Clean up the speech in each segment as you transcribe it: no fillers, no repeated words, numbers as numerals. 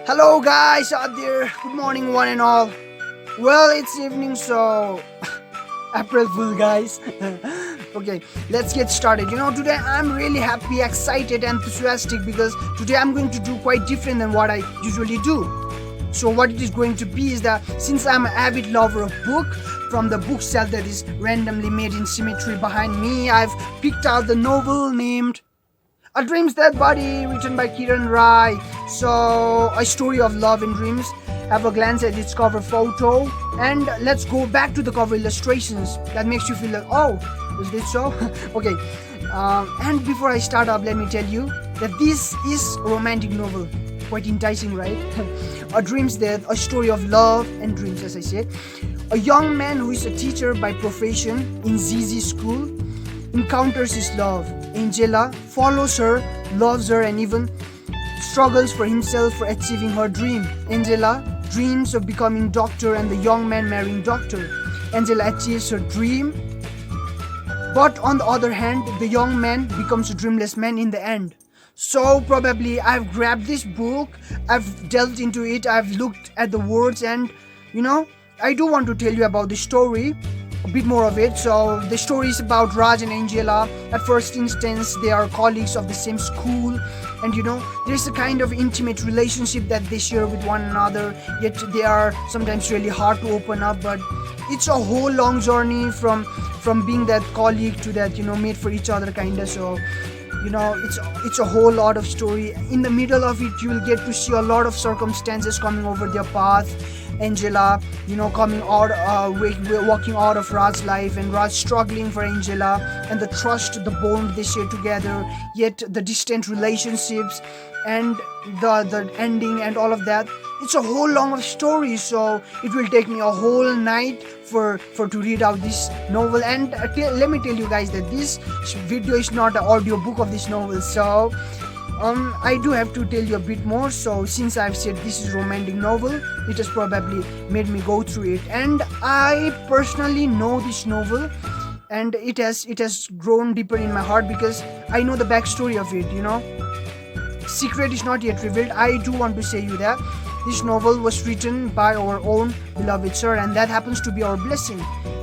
Hello guys out there, good morning one and all. Well, it's evening, so April Fool guys. Okay, let's get started. Today I'm really happy, excited, enthusiastic because today I'm going to do quite different than what I usually do. So what it is going to be is that since I'm an avid lover of book, from the bookshelf that is randomly made in symmetry behind me, I've picked out the novel named A Dream's Dead Body, written by Kiran Rai. So, a story of love and dreams. Have a glance at its cover photo, and let's go back to the cover illustrations. That makes you feel like, oh, is this so? Okay. And before I start up, let me tell you that this is a romantic novel. Quite enticing, right? A Dream's Dead, a story of love and dreams, as I said. A young man who is a teacher by profession in ZZ school encounters his love. Angela follows her, loves her, and even struggles for himself for achieving her dream. Angela dreams of becoming doctor and the young man marrying doctor. Angela achieves her dream, but on the other hand, the young man becomes a dreamless man in the end. So probably I've grabbed this book, I've delved into it, I've looked at the words, and I do want to tell you about the story, a bit more of it. So the story is about Raj and Angela. At first instance, they are colleagues of the same school, and there's a kind of intimate relationship that they share with one another, yet they are sometimes really hard to open up. But it's a whole long journey from being that colleague to that made for each other kind of. So it's a whole lot of story. In the middle of it, you will get to see a lot of circumstances coming over their path. Angela coming out, walking out of Raj's life, and Raj struggling for Angela, and the trust, the bond they share together, yet the distant relationships and the ending and all of that. It's a whole long of story, so it will take me a whole night for to read out this novel. And let me tell you guys that this video is not an audio book of this novel, so I do have to tell you a bit more. So since I've said this is a romantic novel, it has probably made me go through it, and I personally know this novel, and it has grown deeper in my heart because I know the backstory of it. Secret is not yet revealed. I do want to say you that this novel was written by our own beloved sir, and that happens to be our blessing.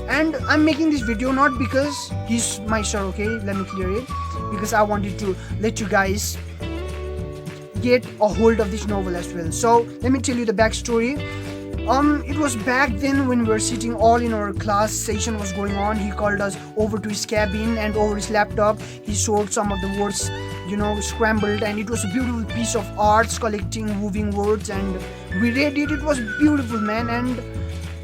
And I'm making this video not because he's my sir, okay, let me clear it, because I wanted to let you guys get a hold of this novel as well. So let me tell you the backstory. It was back then when we were sitting all in our class session was going on. He called us over to his cabin, and over his laptop he showed some of the words scrambled, and it was a beautiful piece of arts collecting moving words, and we read it. It was beautiful, man.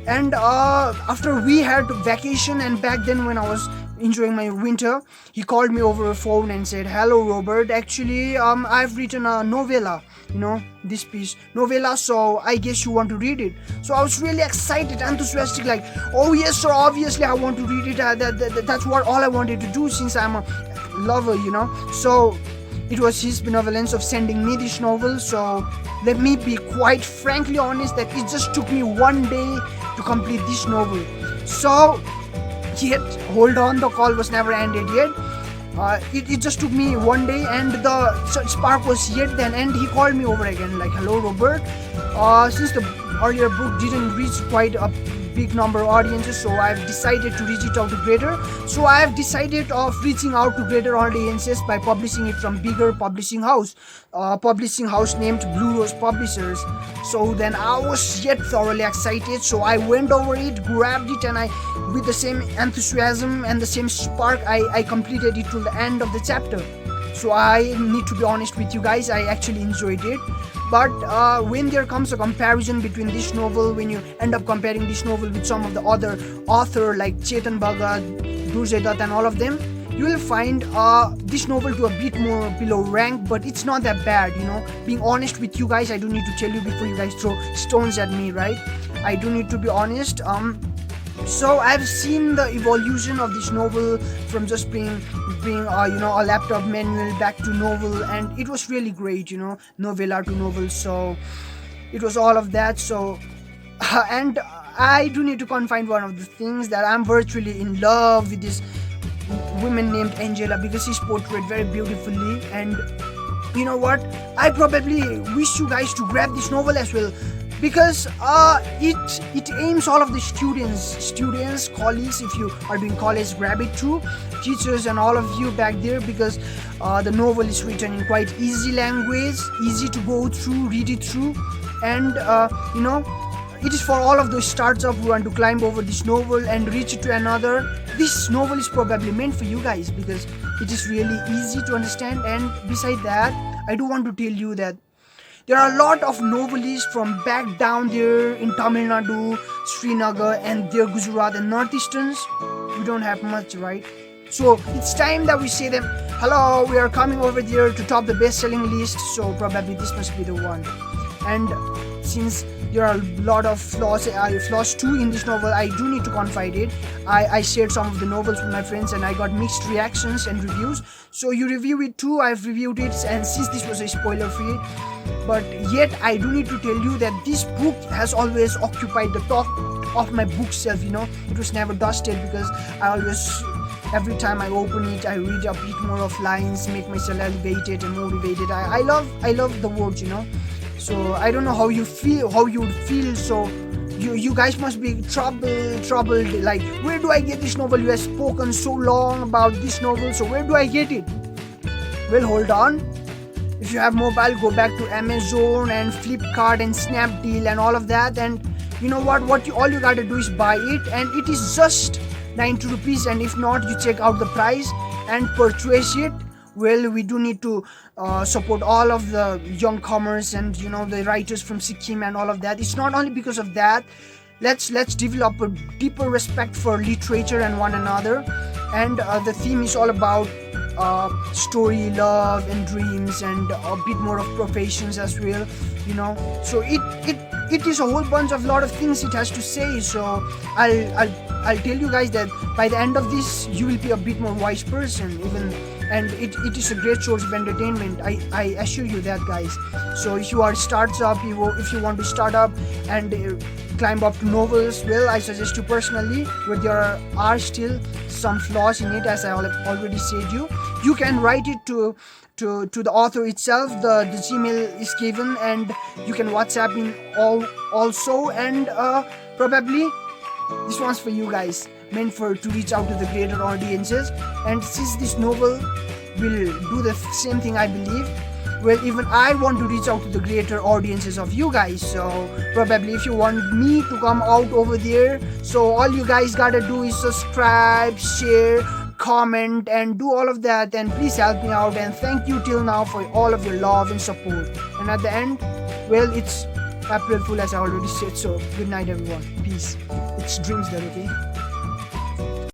And after we had vacation, and back then when I was enjoying my winter, he called me over a phone and said, "Hello Robert, actually I've written a novella, this piece novella, so I guess you want to read it." So I was really excited, enthusiastic, like, "Oh yes sir, obviously I want to read it. That's what all I wanted to do since I'm a lover, So it was his benevolence of sending me this novel. So let me be quite frankly honest that it just took me one day to complete this novel. So yet, hold on, the call was never ended yet. It just took me one day, and the spark was yet then, and he called me over again like, "Hello Robert, since the earlier book didn't reach quite a big number of audiences, so I've decided to reach it out to greater. So I have decided of reaching out to greater audiences by publishing it from bigger publishing house named Blue Rose Publishers." So then I was yet thoroughly excited, so I went over it, grabbed it, and I, with the same enthusiasm and the same spark, I completed it till the end of the chapter. So I need to be honest with you guys, I actually enjoyed it. But when there comes a comparison between this novel, when you end up comparing this novel with some of the other author like Chetan Bhagat, Durjay Dutt, and all of them, you will find this novel to a bit more below rank, but it's not that bad. Being honest with you guys, I do need to tell you before you guys throw stones at me, right? I do need to be honest. So I've seen the evolution of this novel from just being a laptop manual back to novel, and it was really great, novella to novel. So it was all of that. So and I do need to confine one of the things that I'm virtually in love with this woman named Angela, because she's portrayed very beautifully, and you know what, I probably wish you guys to grab this novel as well, because it aims all of the students, colleagues. If you are doing college, grab it too, teachers and all of you back there, because the novel is written in quite easy language, easy to go through, read it through. And you know, it is for all of those startups who want to climb over this novel and reach it to another. This novel is probably meant for you guys, because it is really easy to understand. And beside that, I do want to tell you that there are a lot of novelists from back down there in Tamil Nadu, Srinagar, and their Gujarat and Northeasterns. We don't have much, right? So it's time that we say them, hello, we are coming over there to top the best-selling list. So probably this must be the one. And since there are a lot of flaws too in this novel, I do need to confide it. I shared some of the novels with my friends and I got mixed reactions and reviews. So you review it too, I've reviewed it, and since this was a spoiler free, but yet I do need to tell you that this book has always occupied the top of my bookshelf. You know, it was never dusted, because I always, every time I open it, I read a bit more of lines, make myself elevated and motivated. I love the words, you know. So I don't know how you would feel. So you guys must be troubled, like, where do I get this novel? You have spoken so long about this novel, so where do I get it? Well, hold on. If you have mobile, go back to Amazon and Flipkart and Snapdeal and all of that, and you know what, all you gotta do is buy it, and it is just 90 rupees. And if not, you check out the price and purchase it. Well, we do need to support all of the young comers and, you know, the writers from Sikkim and all of that. It's not only because of that. Let's develop a deeper respect for literature and one another. And the theme is all about story, love, and dreams, and a bit more of professions as well. You know, so it is a whole bunch of lot of things it has to say. So I'll tell you guys that by the end of this, you will be a bit more wise person, even. And it is a great source of entertainment. I assure you that, guys. So if you are startup, if you want to start up and climb up to novels, well, I suggest you personally, where there are still some flaws in it, as I already said you can write it to the author itself. The Gmail is given, and you can WhatsApp in also. And probably this one's for you guys, meant to reach out to the greater audiences. And since this novel will do the same thing, I believe, well, even I want to reach out to the greater audiences of you guys. So probably if you want me to come out over there, so all you guys gotta do is subscribe, share, comment, and do all of that. And please help me out, and thank you till now for all of your love and support. And at the end, well, it's April Fool, as I already said. So good night, everyone. Peace. It's dreams there, okay?